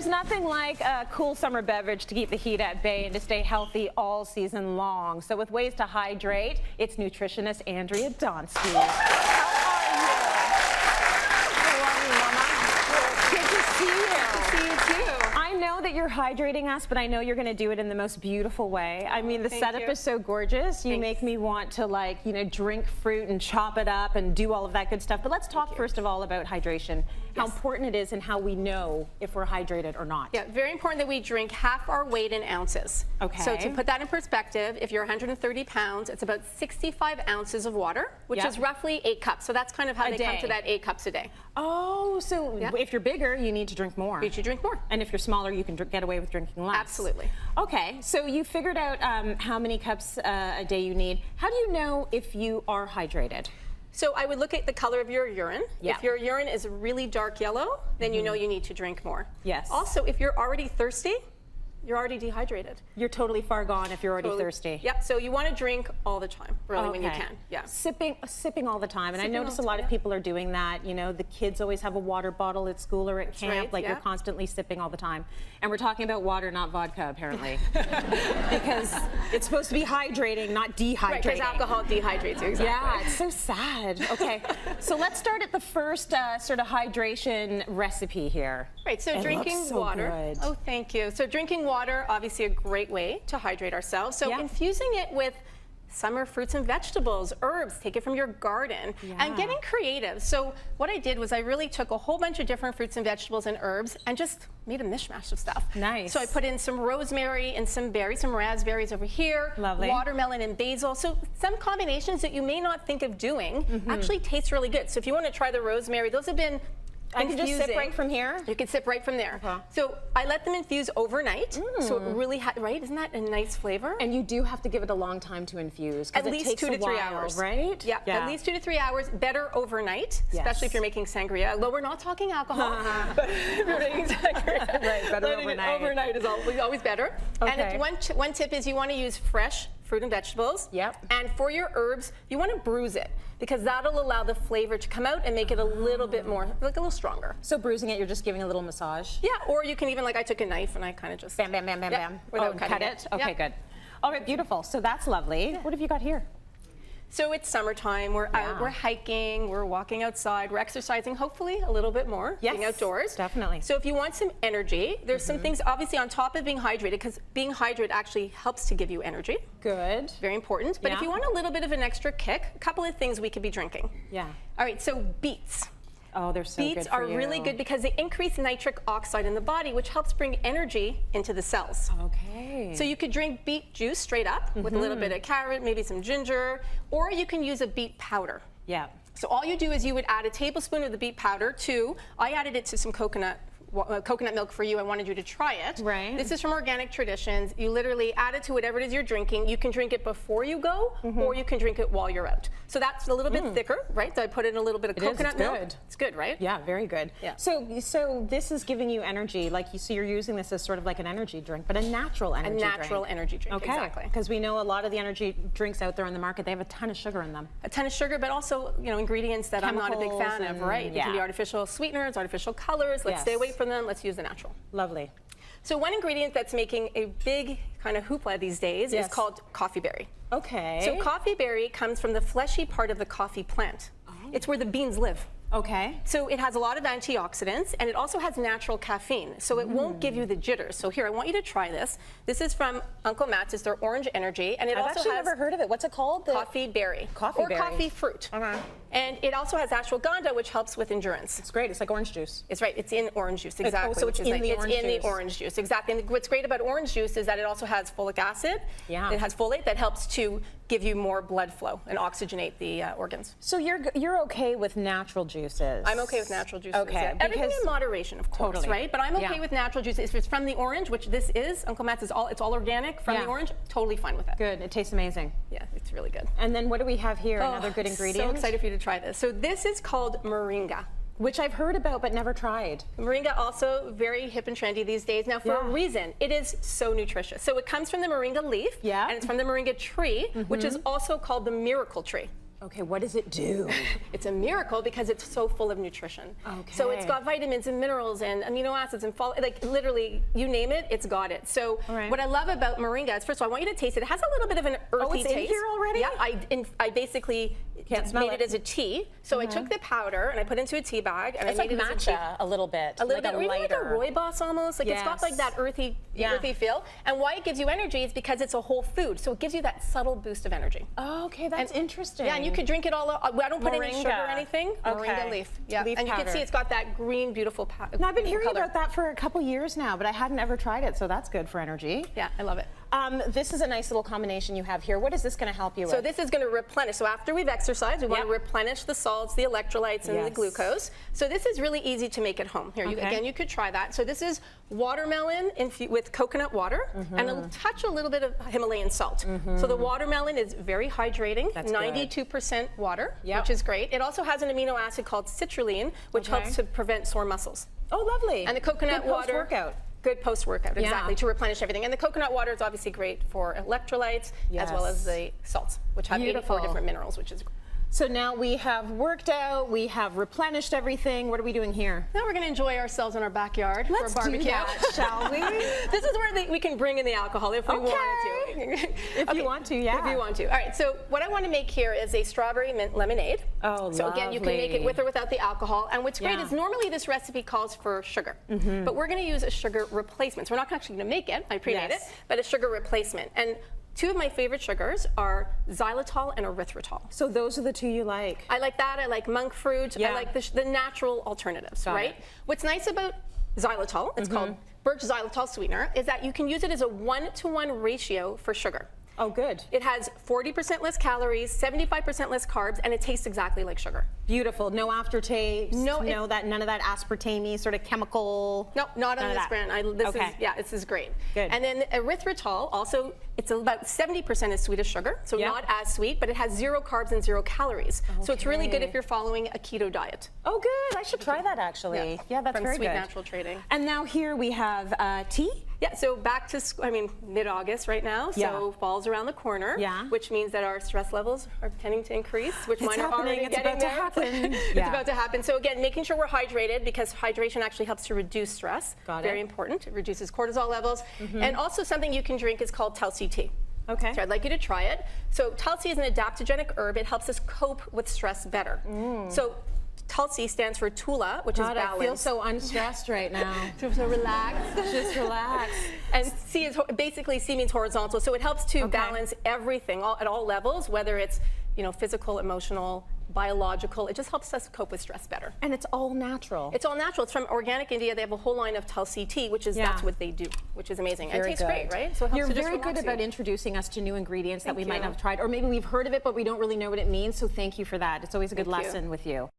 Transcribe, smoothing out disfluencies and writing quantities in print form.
there's nothing like a cool summer beverage to keep the heat at bay and to stay healthy all season long. So with ways to hydrate, it's nutritionist Andrea Donsky. That you're hydrating us, but I know you're going to do it in the most beautiful way. I mean, the setup is so gorgeous. You make me want to, like, you know, drink fruit and chop it up and do all of that good stuff. But let's talk first of all about hydration, how important it is and how we know if we're hydrated or not. Yeah, very important that we drink half our weight in ounces. Okay. So to put that in perspective, if you're 130 pounds, it's about 65 ounces of water, which is roughly 8 cups. So that's kind of how they come to that 8 cups a day. Oh, so if you're bigger, you need to drink more. You should drink more. And if you're smaller, you can get away with drinking less. Absolutely. Okay, so you figured out how many cups a day you need. How do you know if you are hydrated? So I would look at the color of your urine. Yeah. If your urine is really dark yellow, then you know you need to drink more. Yes. Also, if you're already thirsty, you're already dehydrated. You're totally far gone if you're already thirsty. Yep, so you want to drink all the time, really, when you can. Yeah. Sipping all the time. And I notice a lot of people are doing that. You know, the kids always have a water bottle at school or at camp. Like, you're constantly sipping all the time. And we're talking about water, not vodka, apparently. Because it's supposed to be hydrating, not dehydrating. Right, because alcohol dehydrates you, exactly. Yeah, it's so sad. Okay, so let's start at the first sort of hydration recipe here. Right, so drinking water. Good. Oh, thank you. So drinking water, obviously a great way to hydrate ourselves. So infusing it with summer fruits and vegetables, herbs, take it from your garden, and getting creative. So what I did was I really took a whole bunch of different fruits and vegetables and herbs and just made a mishmash of stuff. Nice. So I put in some rosemary and some berries, some raspberries over here, watermelon and basil. So some combinations that you may not think of doing actually taste really good. So if you want to try the rosemary, those have been I can just sip right from here? You can sip right from there. So I let them infuse overnight. So it really, isn't that a nice flavor? And you do have to give it a long time to infuse. At least 2 to 3 hours. Right? Yeah, at least 2 to 3 hours. Better overnight, especially if you're making sangria. Although we're not talking alcohol, but if you're making sangria, better overnight. Overnight is always better. And one tip is you want to use fresh fruit and vegetables. And for your herbs, you want to bruise it because that'll allow the flavor to come out and make it a little bit more, like a little stronger. So bruising it, you're just giving a little massage? Yeah, or you can even, like I took a knife and I kind of just bam, bam, bam, bam, bam. Without cutting it? Okay, good. All right, beautiful. So that's lovely. What have you got here? So it's summertime, we're out, we're hiking, we're walking outside, we're exercising, hopefully a little bit more, being outdoors. Definitely. So if you want some energy, there's some things obviously on top of being hydrated, because being hydrated actually helps to give you energy. Good. Very important. But if you want a little bit of an extra kick, a couple of things we could be drinking. Yeah. All right, so beets. Oh, they're so good for you. Beets are really good because they increase nitric oxide in the body, which helps bring energy into the cells. Okay. So you could drink beet juice straight up with a little bit of carrot, maybe some ginger, or you can use a beet powder. Yeah. So all you do is you would add a tablespoon of the beet powder to, I added it to some coconut milk for you. I wanted you to try it. Right. This is from Organic Traditions. You literally add it to whatever it is you're drinking. You can drink it before you go, or you can drink it while you're out. So that's a little bit thicker, right? So I put in a little bit of coconut milk. Good. It's good, right? Yeah, very good. Yeah. So this is giving you energy, so you're using this as sort of like an energy drink, but a natural energy drink. A natural energy drink, exactly. Because we know a lot of the energy drinks out there on the market, they have a ton of sugar in them. A ton of sugar, but also, ingredients that I'm not a big fan of, right? It can be artificial sweeteners, artificial colors. Let's stay away from them. Let's use the natural. Lovely. So one ingredient that's making a big kind of hoopla these days is called coffeeberry. Okay. So coffeeberry comes from the fleshy part of the coffee plant. It's where the beans live. Okay. So it has a lot of antioxidants, and it also has natural caffeine, so it won't give you the jitters. So here, I want you to try this. This is from Uncle Matt's. It's their orange energy, and it I've also actually has never heard of it. What's it called? Coffeeberry. Or coffee fruit. And it also has ashwagandha, which helps with endurance. It's great. It's like orange juice. It's right. It's in orange juice, exactly. So it's in the orange juice. It's in the orange juice, exactly. And what's great about orange juice is that it also has folic acid. Yeah. It has folate that helps to give you more blood flow and oxygenate the organs. So you're okay with natural juices? I'm okay with natural juices. Okay. Everything in moderation, of course, right? But I'm okay with natural juices. If it's from the orange, which this is, Uncle Matt's it's all organic from the orange, totally fine with that. Good. It tastes amazing. Yeah, it's really good. And then what do we have here? Another good ingredient? So excited for you to try this. So this is called Moringa. Which I've heard about but never tried. Moringa also very hip and trendy these days. Now for a reason, it is so nutritious. So it comes from the Moringa leaf, and it's from the Moringa tree, which is also called the miracle tree. Okay, what does it do? It's a miracle because it's so full of nutrition. Okay. So it's got vitamins and minerals and amino acids and like literally, you name it, it's got it. So what I love about Moringa is, first of all, I want you to taste it. It has a little bit of an earthy taste. In here already? Yeah, I basically made it as a tea. So I took the powder and I put it into a tea bag and it's I made like it as a tea. matcha a little bit. A little bit, or even like a lighter. rooibos almost. Like it's got like that earthy feel. And why it gives you energy is because it's a whole food. So it gives you that subtle boost of energy. Oh, okay, that's interesting. Yeah, and you could drink it all. I don't put any sugar or anything. Okay. Moringa leaf. Yeah, leaf and you powder. can see it's got that green, beautiful powder. Now, I've been hearing about that for a couple years now, but I hadn't ever tried it, so that's good for energy. Yeah, I love it. This is a nice little combination you have here. What is this going to help you with? So this is going to replenish. So after we've exercised, we want to replenish the salts, the electrolytes, and the glucose. So this is really easy to make at home. Here, again, you could try that. So this is watermelon with coconut water and a little bit of Himalayan salt. So the watermelon is very hydrating, 92% water, which is great. It also has an amino acid called citrulline, which helps to prevent sore muscles. Oh, lovely. And the coconut water. Post-workout. Good post-workout, exactly, to replenish everything. And the coconut water is obviously great for electrolytes as well as the salts, which have 84 different minerals, which is great. So now we have worked out, we have replenished everything. What are we doing here? Now we're going to enjoy ourselves in our backyard for a barbecue. Do that, shall we? This is where we can bring in the alcohol if we wanted to. If you want to, yeah. If you want to. All right, so what I want to make here is a strawberry mint lemonade. Oh, so again, you can make it with or without the alcohol. And what's great is normally this recipe calls for sugar, but we're going to use a sugar replacement. So we're not actually going to make it, I pre-made it, but a sugar replacement. And two of my favorite sugars are xylitol and erythritol. So those are the two you like? I like that. I like monk fruit. I like the natural alternatives, right? What's nice about xylitol, it's called Birch Xylitol sweetener, is that you can use it as a 1-to-1 ratio for sugar. Oh, good. It has 40% less calories, 75% less carbs, and it tastes exactly like sugar. Beautiful. No aftertaste. None of that aspartame sort of chemical. No, not on this brand. This is great. Good. And then erythritol, also, it's about 70% as sweet as sugar, so not as sweet, but it has 0 carbs and 0 calories. So it's really good if you're following a keto diet. Oh, good. I should try that actually. Yeah, that's very good. From Sweet Natural Trading. And now here we have tea. Yeah, so back to, mid-August right now, so fall's around the corner, which means that our stress levels are tending to increase, which mine are already getting there. It's about to happen. So again, making sure we're hydrated, because hydration actually helps to reduce stress. Very important. It reduces cortisol levels. And also something you can drink is called Tulsi tea. Okay. So I'd like you to try it. So Tulsi is an adaptogenic herb. It helps us cope with stress better. So Tulsi stands for Tula, which is balance. I feel so unstressed right now. So relax. Just relax. And C is basically, C means horizontal, so it helps to balance everything at all levels, whether it's physical, emotional, biological. It just helps us cope with stress better. And it's all natural. It's all natural. It's from Organic India. They have a whole line of Tulsi tea, which is that's what they do, which is amazing. And it tastes great, right? So it helps You're to just very good relax about you. introducing us to new ingredients that we might not have tried, or maybe we've heard of it, but we don't really know what it means. So thank you for that. It's always a good lesson with you.